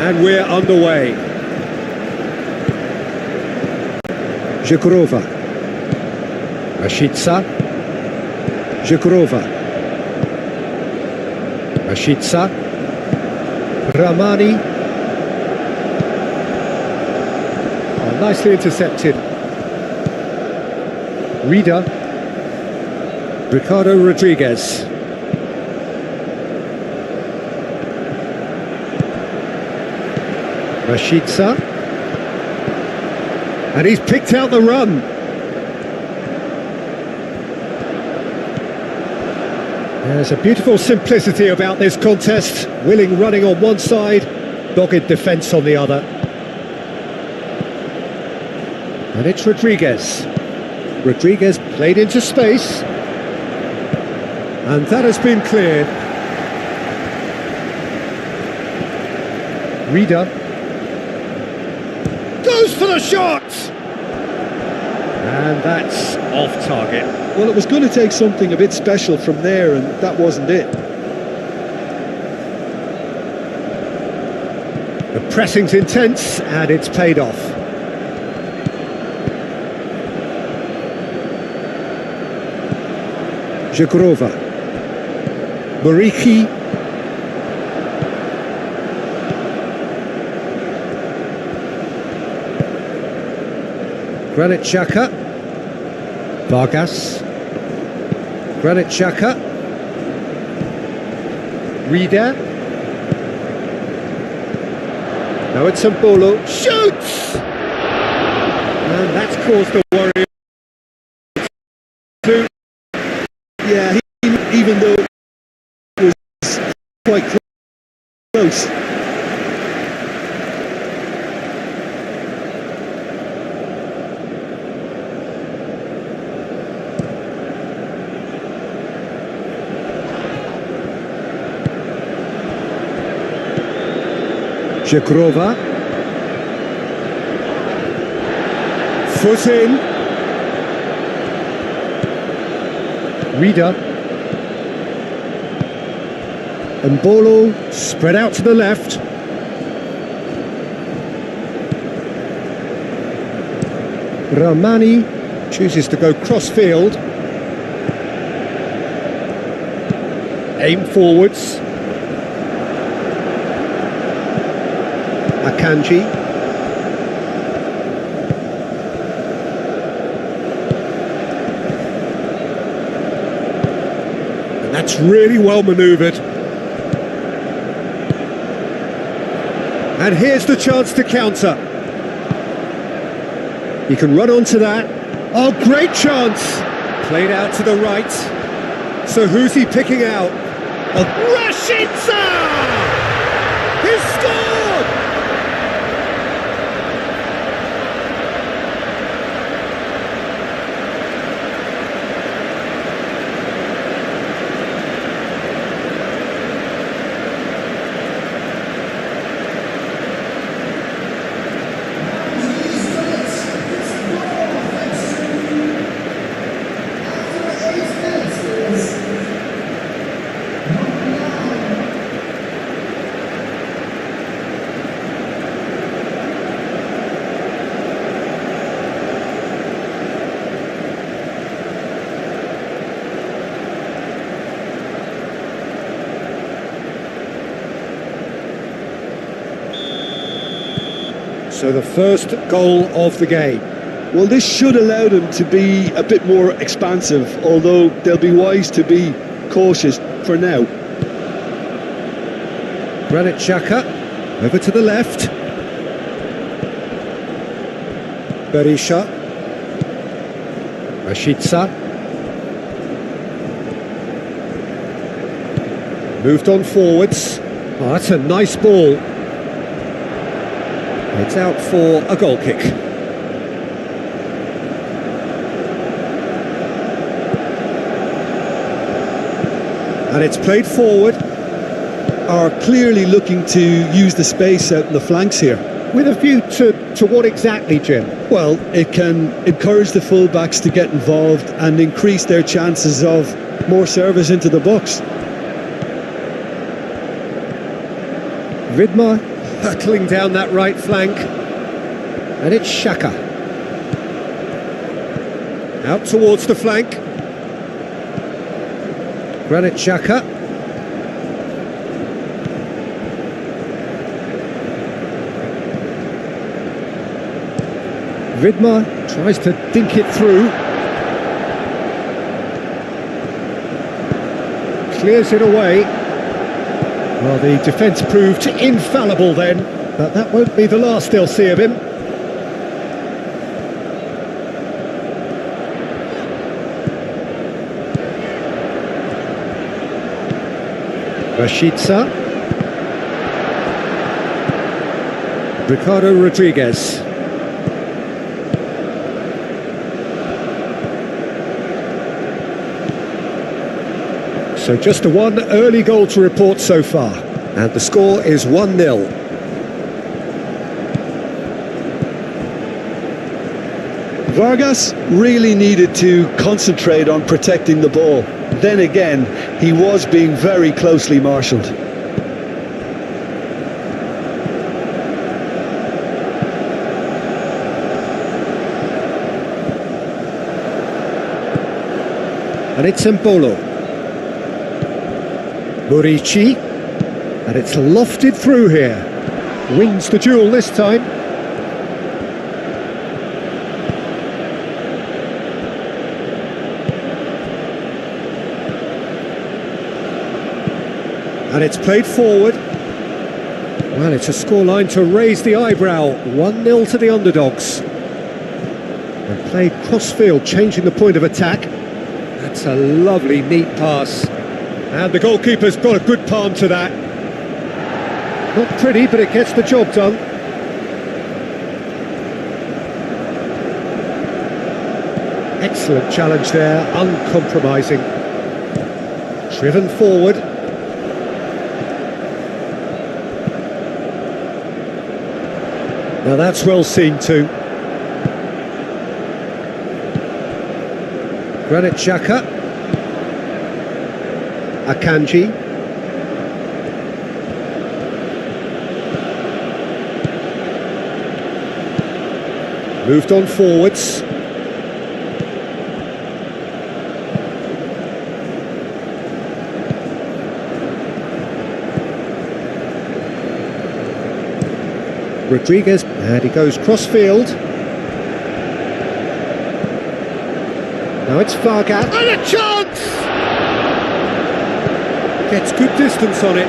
And we're underway. Zvicra. Rashica. Zvicra. Rashica. Ramani. Oh, nicely intercepted. Rida. Ricardo Rodriguez. Rashica. And he's picked out the run. There's a beautiful simplicity about this contest. Willing running on one side, dogged defence on the other. And it's Rodriguez. Rodriguez played into space. And that has been cleared. Rida goes for the shot! And that's off target. Well, it was going to take something a bit special from there, and that wasn't it. The pressing's intense, and it's paid off. Zvicra. Mariki. Granit Xhaka. Vargas. Granit Xhaka. Rida. Now it's Sambolo. Shoots! And that's caused a worry. Yeah, even though it was quite close. Zvicra. Foot in. Rida. Mbolo spread out to the left. Ramani chooses to go cross-field. Aim forwards. Akanji. And that's really well manoeuvred. And here's the chance to counter. He can run onto that. Oh, great chance! Played out to the right. So who's he picking out? Rashica! He scored! So the first goal of the game. Well, this should allow them to be a bit more expansive, although they'll be wise to be cautious for now. Granit Xhaka, over to the left. Berisha. Rashica. Moved on forwards. Oh, that's a nice ball. It's out for a goal kick. And it's played forward. Are clearly looking to use the space out in the flanks here. With a view to what exactly, Jim? Well, it can encourage the full-backs to get involved and increase their chances of more service into the box. Vidmar. hurtling down that right flank. And it's Xhaka. Out towards the flank. Granit Xhaka. Vidmar tries to dink it through. Clears it away. Well, the defence proved infallible then, but that won't be the last they'll see of him. Rashica. Ricardo Rodriguez. So just the one early goal to report so far, and the score is 1-0. Vargas really needed to concentrate on protecting the ball. Then again, he was being very closely marshalled. And it's Embolo. Murici, and it's lofted through here. Wins the duel this time. And it's played forward. Well, it's a scoreline to raise the eyebrow. 1-0 to the underdogs. And played cross-field, changing the point of attack. That's a lovely, neat pass. And the goalkeeper's got a good palm to that. Not pretty, but it gets the job done. Excellent challenge there, uncompromising. Driven forward. Now that's well seen too. Granit Xhaka. Akanji. Moved on forwards. Rodriguez, and he goes cross-field. Now it's Vargas, and a chance! Gets good distance on it.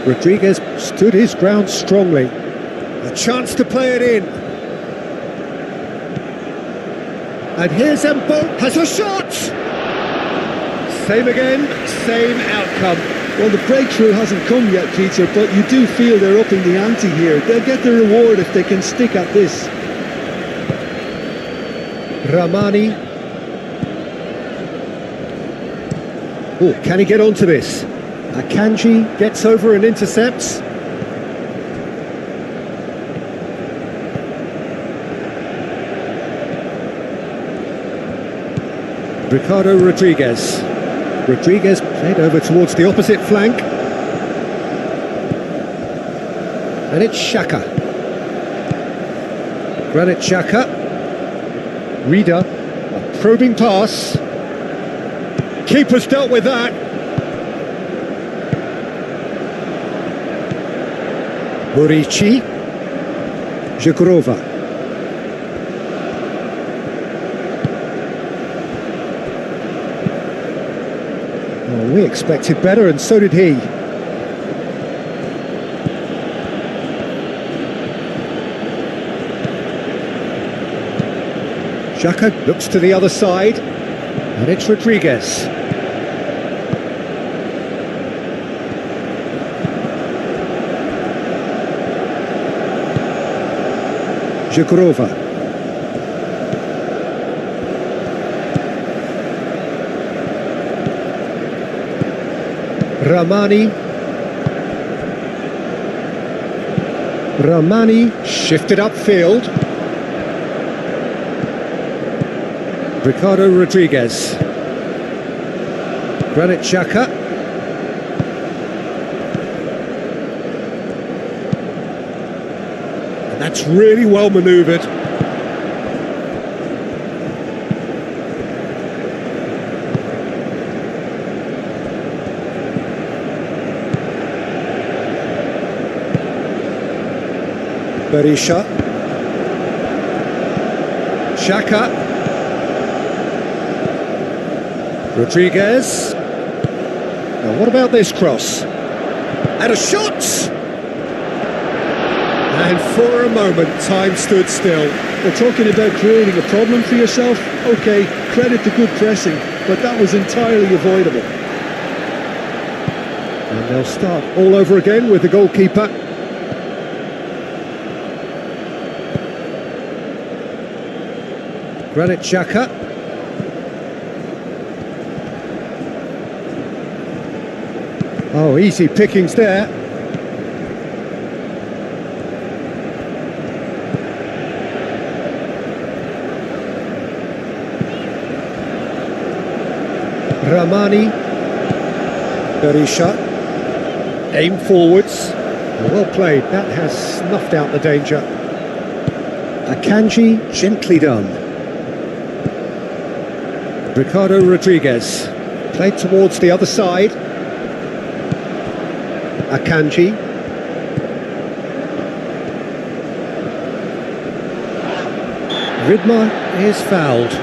Rodriguez stood his ground strongly. A chance to play it in. And here's Embolo, has a shot! Same again, same outcome. Well, the breakthrough hasn't come yet, Peter, but you do feel they're upping the ante here. They'll get the reward if they can stick at this. Ramani. Oh, can he get onto this? Akanji gets over and intercepts. Ricardo Rodriguez. Rodriguez played over towards the opposite flank. And it's Xhaka. Granit Xhaka. Reader. A probing pass. Keeper's dealt with that. Murici. Zvicra. Oh, we expected better, and so did he. Xhaka looks to the other side, and it's Rodriguez. Zvicra. Ramani shifted upfield. Ricardo Rodriguez. Granit Xhaka. That's really well manoeuvred. Berisha. Xhaka. Rodriguez. Now what about this cross? And a shot! And for a moment, time stood still. We're talking about creating a problem for yourself. Okay, credit to good pressing, but that was entirely avoidable. And they'll start all over again with the goalkeeper. Granit Xhaka. Oh, easy pickings there. Ramani. Berisha. Aim forwards. Well played. That has snuffed out the danger. Akanji, gently done. Ricardo Rodriguez. Played towards the other side. Akanji. Ridma is fouled.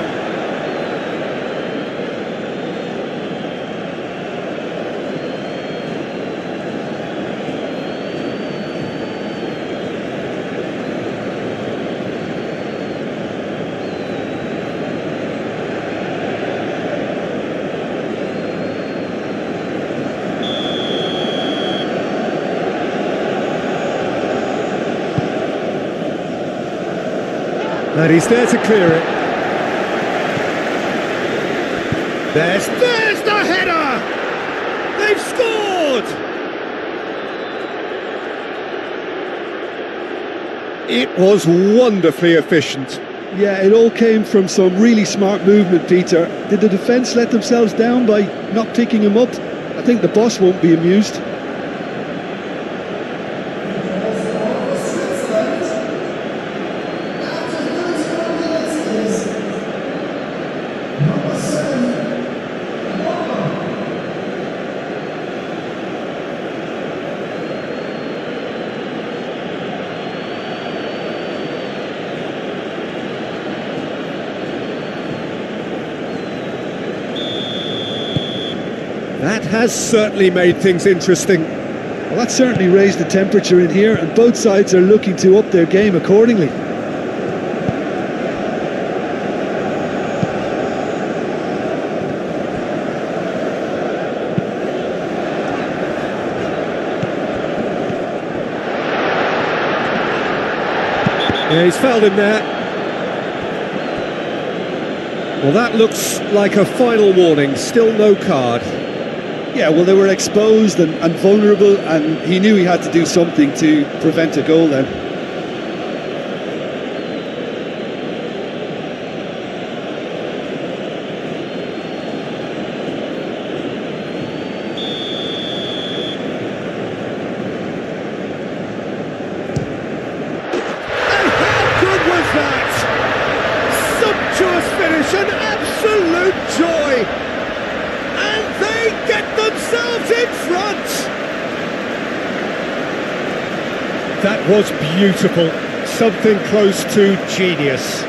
And he's there to clear it. There's the header! They've scored! It was wonderfully efficient. Yeah, it all came from some really smart movement, Peter. Did the defence let themselves down by not picking him up? I think the boss won't be amused. That has certainly made things interesting. Well, that certainly raised the temperature in here, and both sides are looking to up their game accordingly. Yeah, he's fouled him there. Well, that looks like a final warning, still no card. Yeah, well, they were exposed and vulnerable, and he knew he had to do something to prevent a goal then. And how good was that? Sumptuous finish, an absolute joy! And they get themselves in front! That was beautiful. Something close to genius.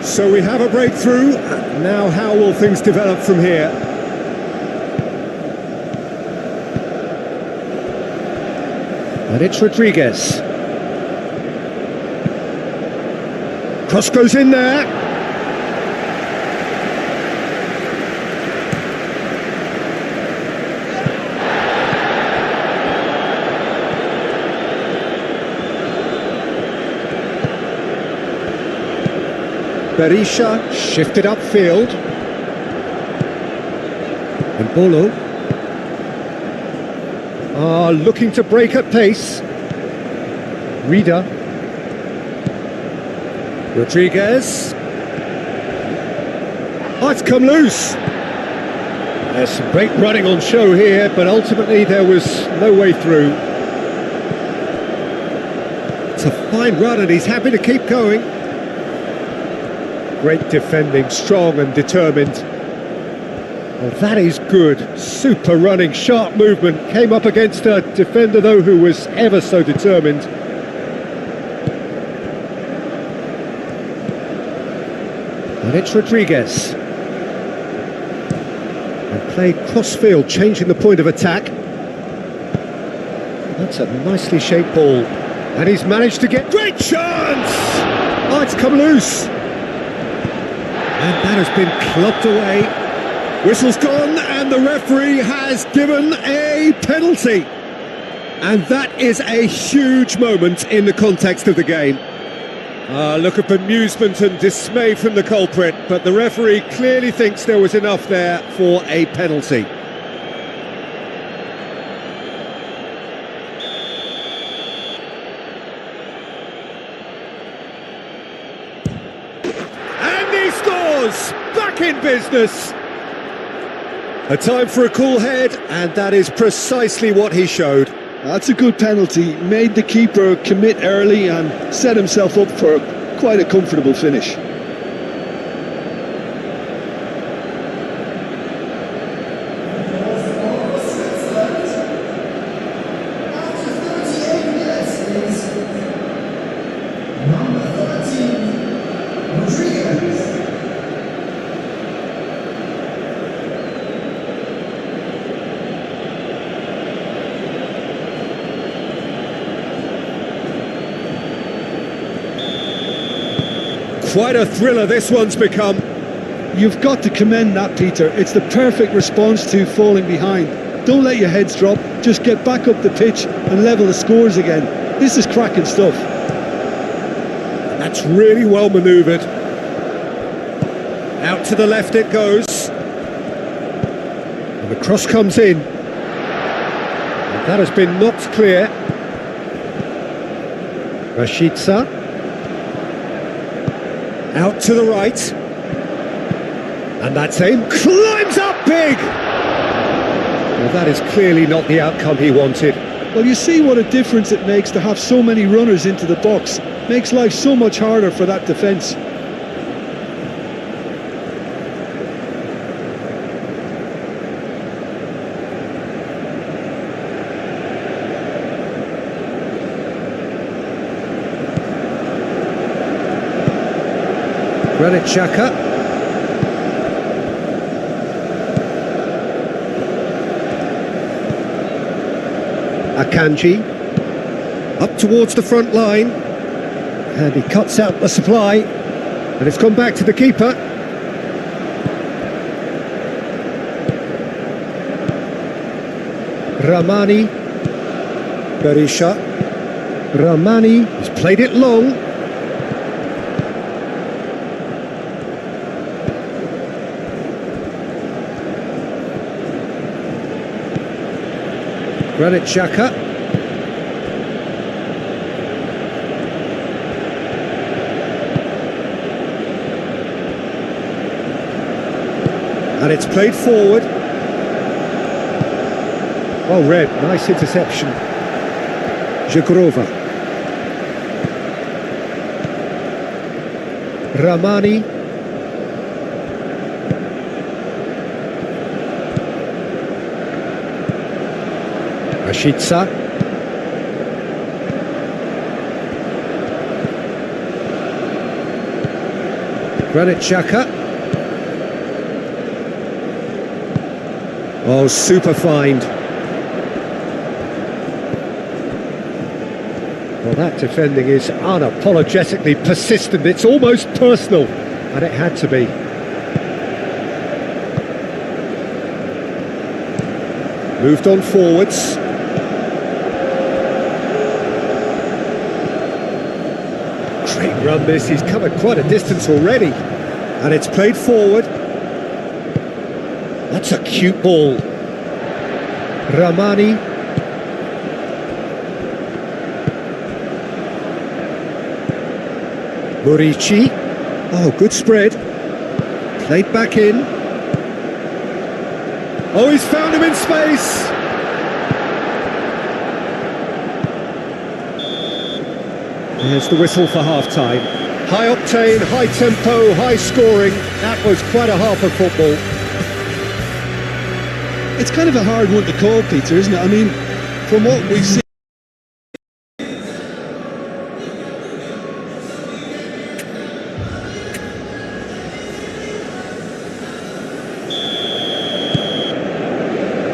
So we have a breakthrough. Now how will things develop from here? And it's Rodriguez. Cross goes in there. Berisha shifted upfield. And Bolo are looking to break at pace. Rida. Rodriguez. Oh, it's come loose. There's some great running on show here, but ultimately there was no way through. It's a fine run and he's happy to keep going. Great defending, strong and determined. Well, that is good. Super running, sharp movement. Came up against a defender, though, who was ever so determined. And it's Rodriguez. And played cross-field, changing the point of attack. That's a nicely shaped ball. And he's managed to get... Great chance! Oh, it's come loose. And that has been clubbed away. Whistle's gone and the referee has given a penalty. And that is a huge moment in the context of the game. Look of bemusement and dismay from the culprit, but the referee clearly thinks there was enough there for a penalty. And he scores! Back in business! A time for a cool head, and that is precisely what he showed. That's a good penalty. Made the keeper commit early and set himself up for quite a comfortable finish. Quite a thriller this one's become. You've got to commend that, Peter. It's the perfect response to falling behind. Don't let your heads drop, just get back up the pitch and level the scores again. This is cracking stuff. That's really well manoeuvred. Out to the left it goes. And the cross comes in. And that has been knocked clear. Rashica. Out to the right. And that's him. Climbs up big! Well, that is clearly not the outcome he wanted. Well, you see what a difference it makes to have so many runners into the box. Makes life so much harder for that defence. Granit Xhaka. Akanji. Up towards the front line. And he cuts out the supply. And it's gone back to the keeper. Ramani. Berisha. Ramani has played it long. Granit Xhaka. And it's played forward. Well read, nice interception. Zvicra. Ramani. Rashica. Granit Xhaka. Oh, super find. Well, that defending is unapologetically persistent. It's almost personal, and it had to be. Moved on forwards. Great run this, he's covered quite a distance already. And it's played forward. That's a cute ball. Ramani. Murici. Oh, good spread. Played back in. Oh, he's found him in space. There's the whistle for half-time. High octane, high tempo, high scoring. That was quite a half of football. It's kind of a hard one to call, Peter, isn't it? I mean, from what we've seen...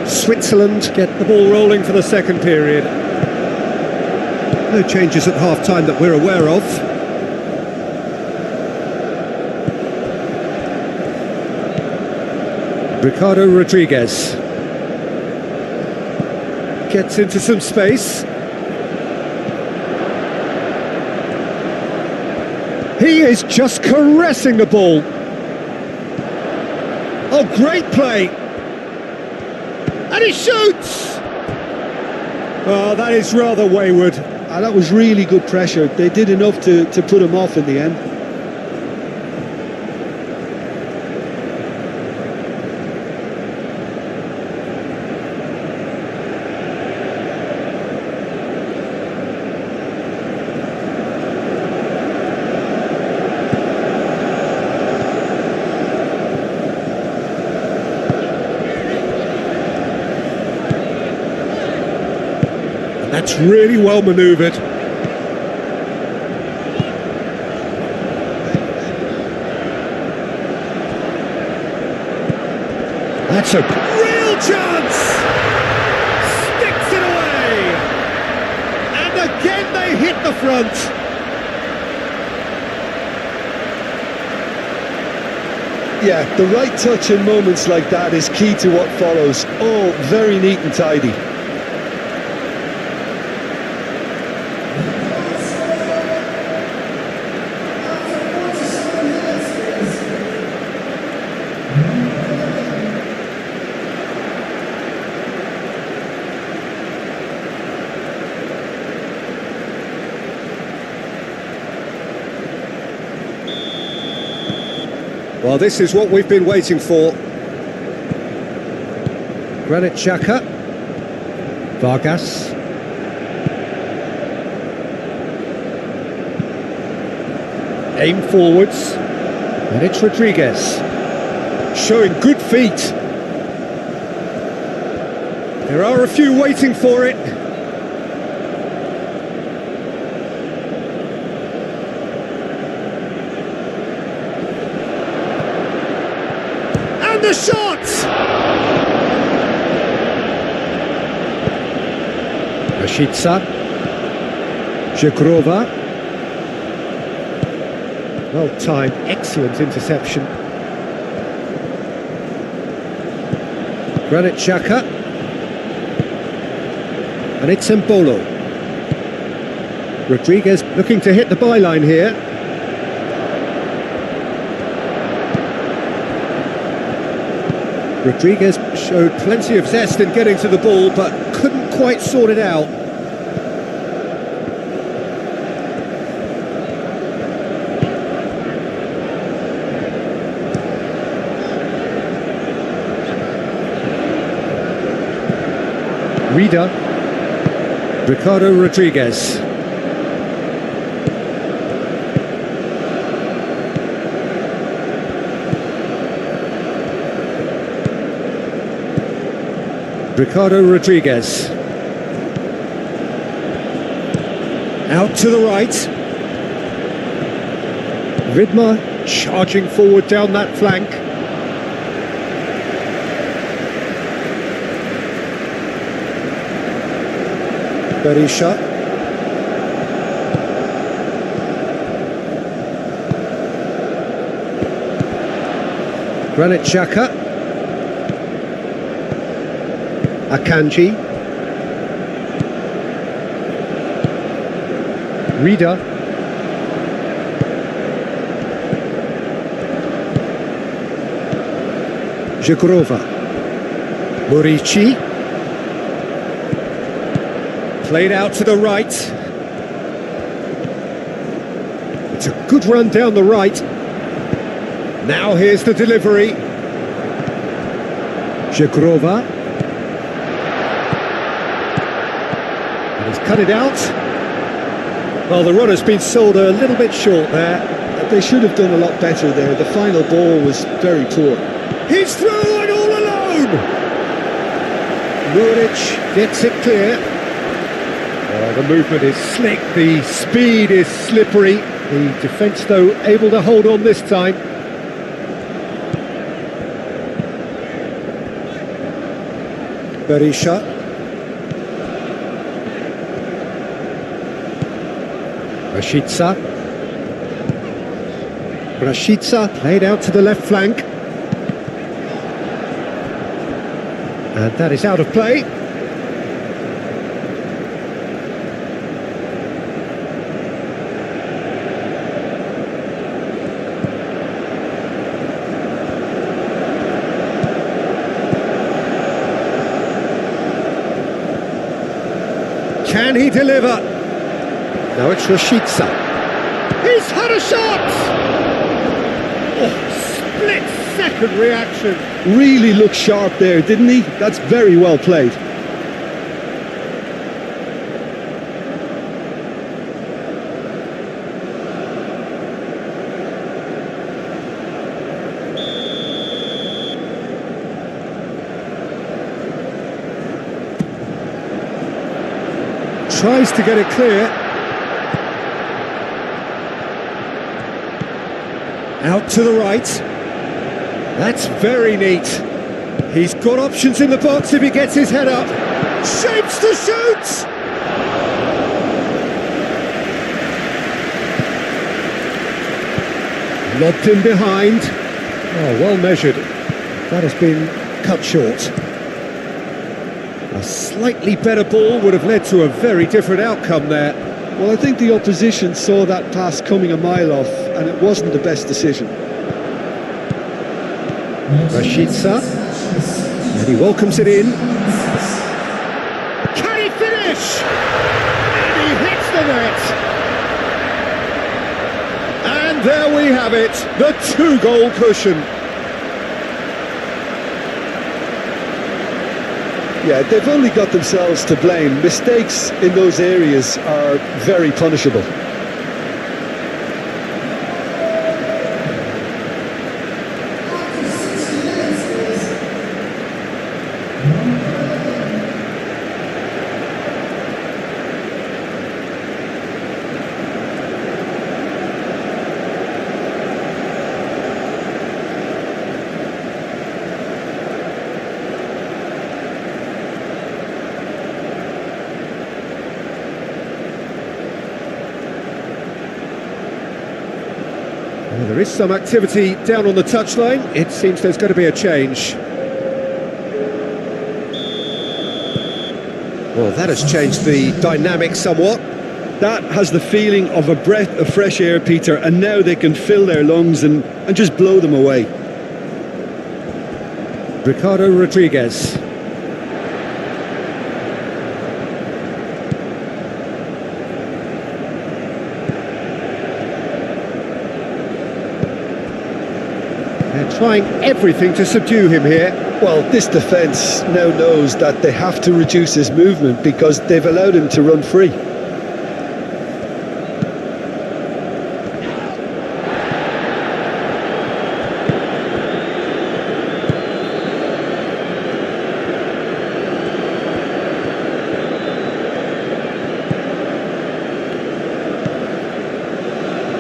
Switzerland get the ball rolling for the second period. No changes at half-time that we're aware of. Ricardo Rodriguez gets into some space. He is just caressing the ball. Oh, great play. And he shoots! Oh, that is rather wayward. that was really good pressure. They did enough to put him off in the end. That's really well manoeuvred. That's a real chance! Sticks it away! And again they hit the front. Yeah, the right touch in moments like that is key to what follows. All very neat and tidy. Well, this is what we've been waiting for. Granit Xhaka. Vargas. Aim forwards. And it's Rodriguez. Showing good feet. There are a few waiting for it. The shot! Rashica. Zvicra. Well timed, excellent interception. Granit Xhaka. And it's Embolo. Rodriguez looking to hit the byline here. Rodriguez showed plenty of zest in getting to the ball, but couldn't quite sort it out. Rida. Ricardo Rodriguez. Ricardo Rodriguez. Out to the right. Vidmar charging forward down that flank. Berisha. Granit Xhaka. Akanji. Rida. Zvicra. Murici. Played out to the right. It's a good run down the right. Now here's the delivery. Zvicra. And he's cut it out. Well, the runner's been sold a little bit short there. They should have done a lot better there. The final ball was very poor. He's through and all alone! Muric gets it clear. Oh, the movement is slick, the speed is slippery. The defence, though, able to hold on this time. Berisha. Rashica played out to the left flank. And that is out of play. Can he deliver? Now it's Rashica. He's had a shot! Oh, split-second reaction. Really looked sharp there, didn't he? That's very well played. Tries to get it clear. Out to the right. That's very neat. He's got options in the box if he gets his head up. Shapes to shoot! Lobbed in behind. Oh, well measured. That has been cut short. A slightly better ball would have led to a very different outcome there. Well, I think the opposition saw that pass coming a mile off, and it wasn't the best decision. Rashica, and he welcomes it in. Can he finish? And he hits the net. And there we have it, the 2-goal cushion. Yeah, they've only got themselves to blame. Mistakes in those areas are very punishable. Well, there is some activity down on the touchline. It seems there's going to be a change. Well, that has changed the dynamic somewhat. That has the feeling of a breath of fresh air, Peter, and now they can fill their lungs and just blow them away. Ricardo Rodriguez. They're trying everything to subdue him here. Well, this defence now knows that they have to reduce his movement because they've allowed him to run free.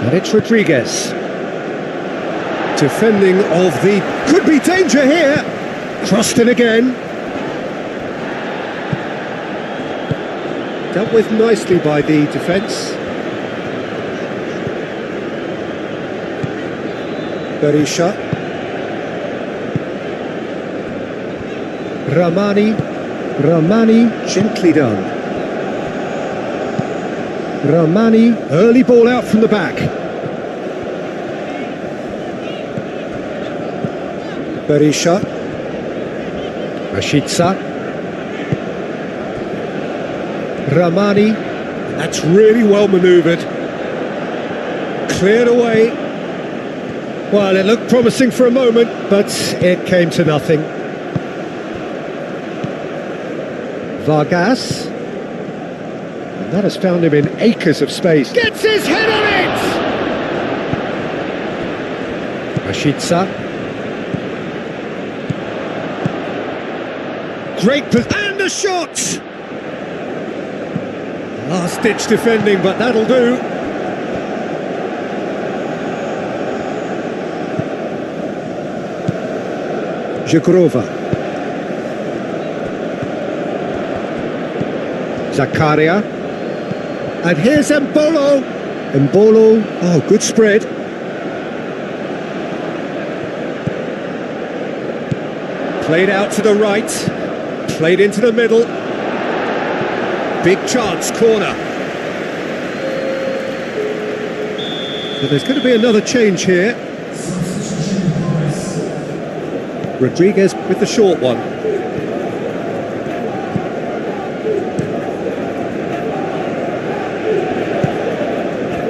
And it's Rodriguez. Defending of the... Could be danger here! Crossed in again. Dealt with nicely by the defence. Berisha. Ramani, gently done. Ramani, early ball out from the back. Berisha. Rashica. Ramani. That's really well manoeuvred. Cleared away. Well, it looked promising for a moment, but it came to nothing. Vargas. And that has found him in acres of space. Gets his head on it! Rashica. Great and a shot! Last-ditch defending, but that'll do. Zvikrova. Zakaria. And here's Mbolo. Mbolo, oh, good spread. Played out to the right. Played into the middle. Big chance, corner. So there's going to be another change here. Rodriguez with the short one.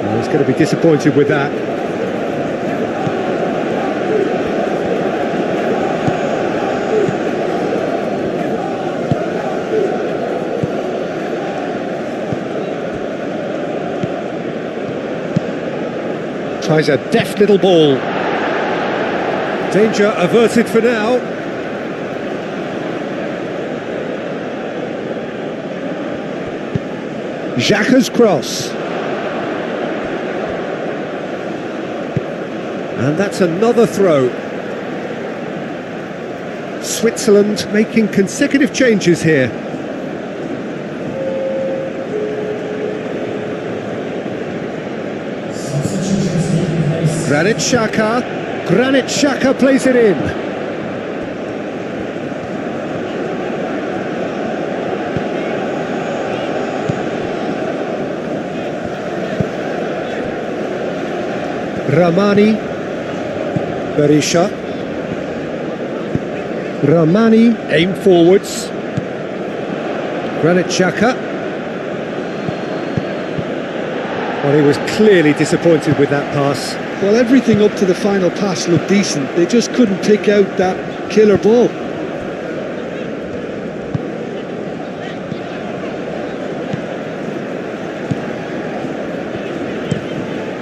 Well, he's going to be disappointed with that. Tries a deft little ball. Danger averted for now. Xhaka's cross. And that's another throw. Switzerland making consecutive changes here. Granit Xhaka. Granit Xhaka plays it in. Ramani. Berisha. Ramani, aim forwards. Granit Xhaka. Well, he was clearly disappointed with that pass. Well, everything up to the final pass looked decent. They just couldn't pick out that killer ball.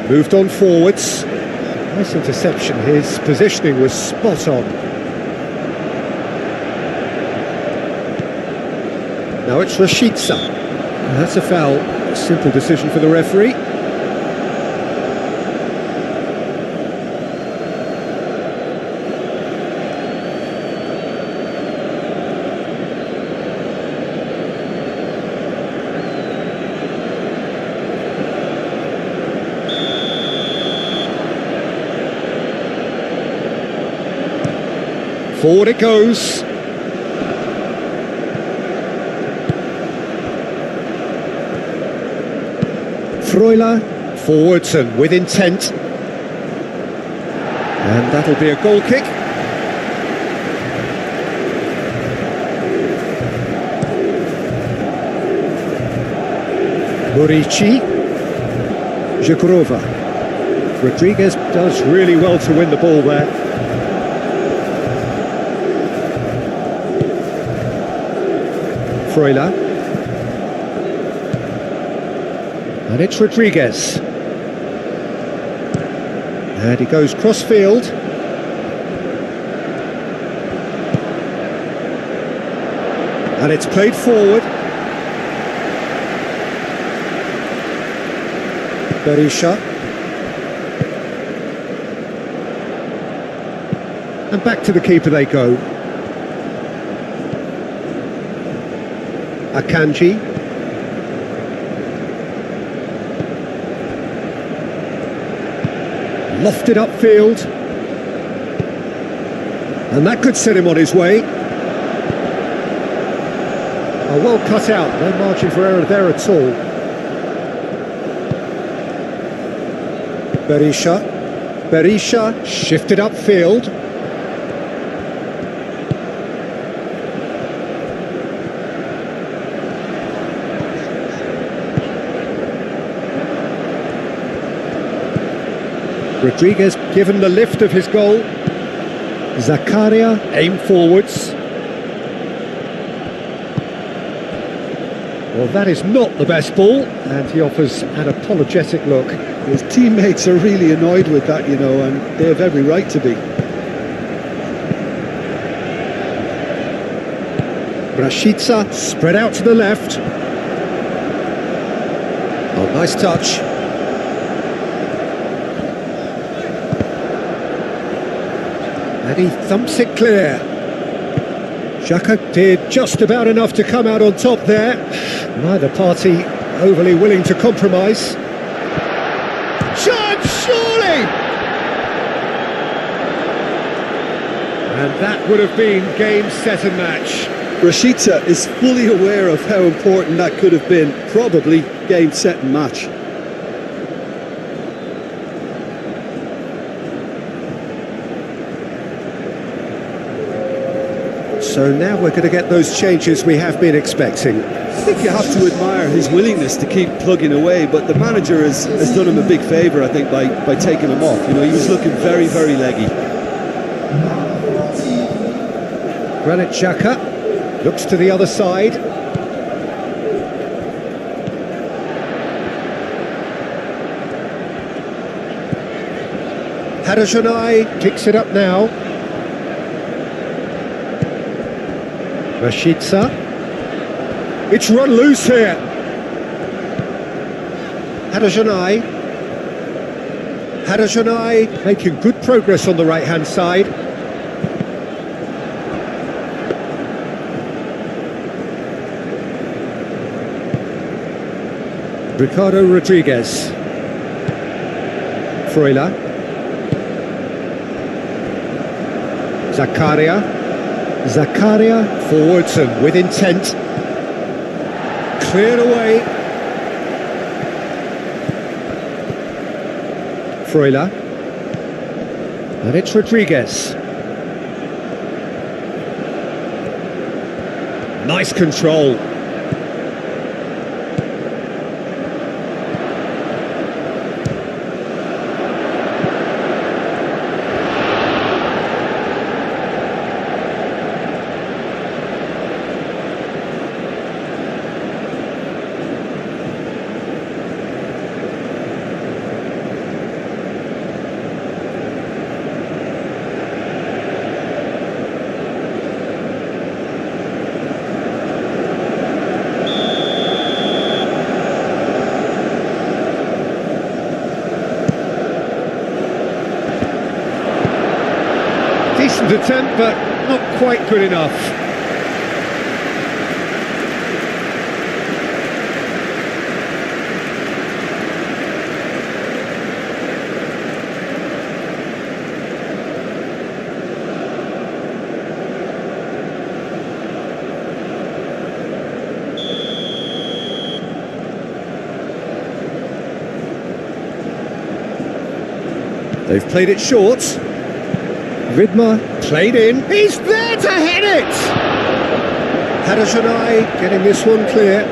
Moved on forwards. Nice interception. His positioning was spot on. Now it's Rashica. That's a foul. A simple decision for the referee. Forward it goes. Freuler, forwards and with intent. And that'll be a goal kick. Murici. Zvikrova. Rodriguez does really well to win the ball there. Freuler. And it's Rodriguez. And he goes cross-field. And it's played forward. Berisha. And back to the keeper they go. Akanji. Lofted upfield. And that could set him on his way. Oh, well cut out, no margin for error there at all. Berisha. Berisha shifted upfield. Rodriguez given the lift of his goal. Zakaria aim forwards. Well, that is not the best ball, and he offers an apologetic look. His teammates are really annoyed with that, you know, and they have every right to be. Rashica spread out to the left. Oh, nice touch. And he thumps it clear. Xhaka did just about enough to come out on top there. Neither party overly willing to compromise. Chance, surely! And that would have been game, set and match. Rashica is fully aware of how important that could have been. Probably game, set and match. So now we're going to get those changes we have been expecting. I think you have to admire his willingness to keep plugging away, but the manager has done him a big favour, I think, by taking him off. You know, he was looking very, very leggy. Granit Xhaka looks to the other side. Haderjonai picks it up now. Rashica. It's run loose here. Haderjonai. Haderjonai making good progress on the right-hand side. Ricardo Rodriguez. Freuler. Zakaria. Zakaria forwards and with intent. Cleared away. Freuler. And it's Rodriguez. Nice control. Decent attempt, but not quite good enough. They've played it short. Vidma played in. He's there to head it! Haderjonai getting this one clear.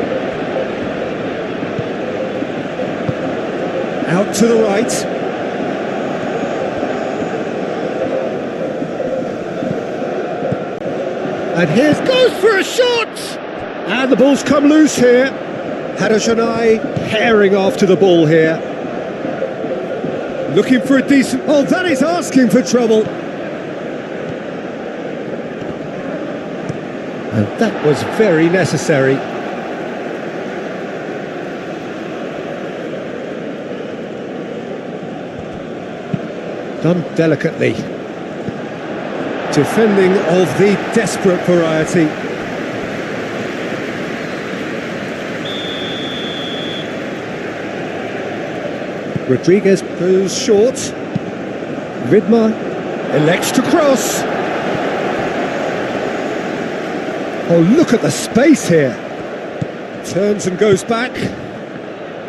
Out to the right. And here goes for a shot! And the ball's come loose here. Haderjonai herring after the ball here. Looking for a decent... Oh, that is asking for trouble. And that was very necessary. Done delicately. Defending of the desperate variety. Rodriguez goes short. Vidma elects to cross. Oh, look at the space here. Turns and goes back.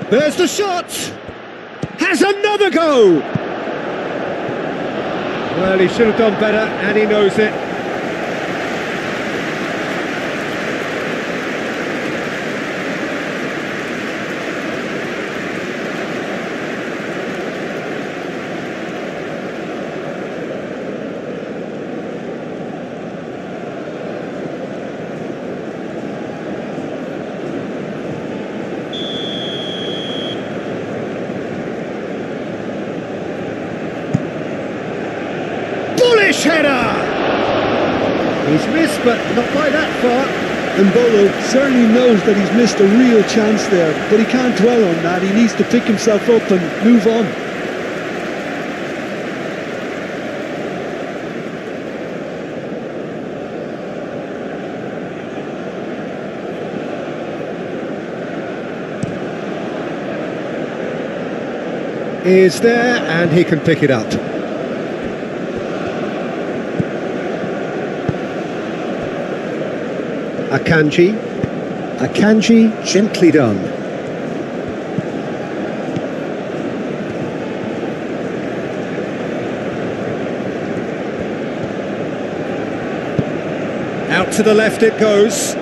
There's the shot. Has another go. Well, he should have done better, and he knows it. stylish header! He's missed, but not by that far. And Bolo certainly knows that he's missed a real chance there, but he can't dwell on that. He needs to pick himself up and move on. Is there, and he can pick it up. Akanji, gently done. Out to the left it goes,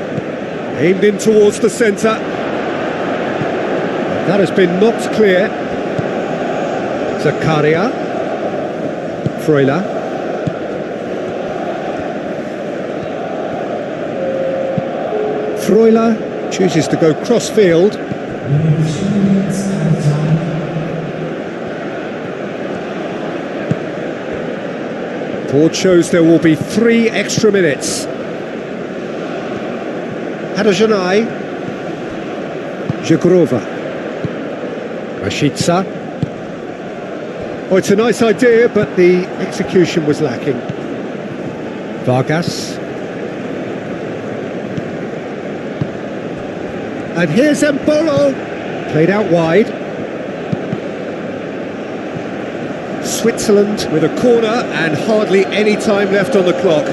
aimed in towards the centre. That has been knocked clear. Zakaria, Freuler. Freuler chooses to go cross-field. Board shows there will be 3 extra minutes. Hadajanai, Zvigrova, Rashica. Oh, it's a nice idea, but the execution was lacking. Vargas. And here's Mbolo, played out wide. Switzerland with a corner and hardly any time left on the clock.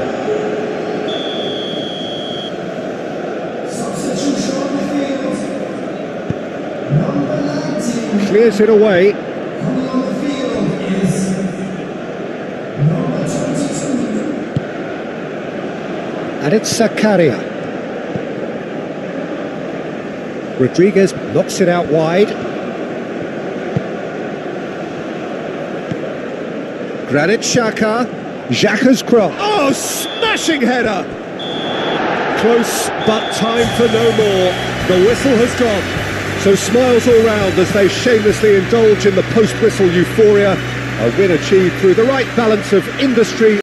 Clears it away. And it's Zakaria. Rodriguez knocks it out wide. Granit Xhaka. Xhaka's cross. Oh, smashing header! Close, but time for no more. The whistle has gone. So smiles all round as they shamelessly indulge in the post-whistle euphoria. A win achieved through the right balance of industry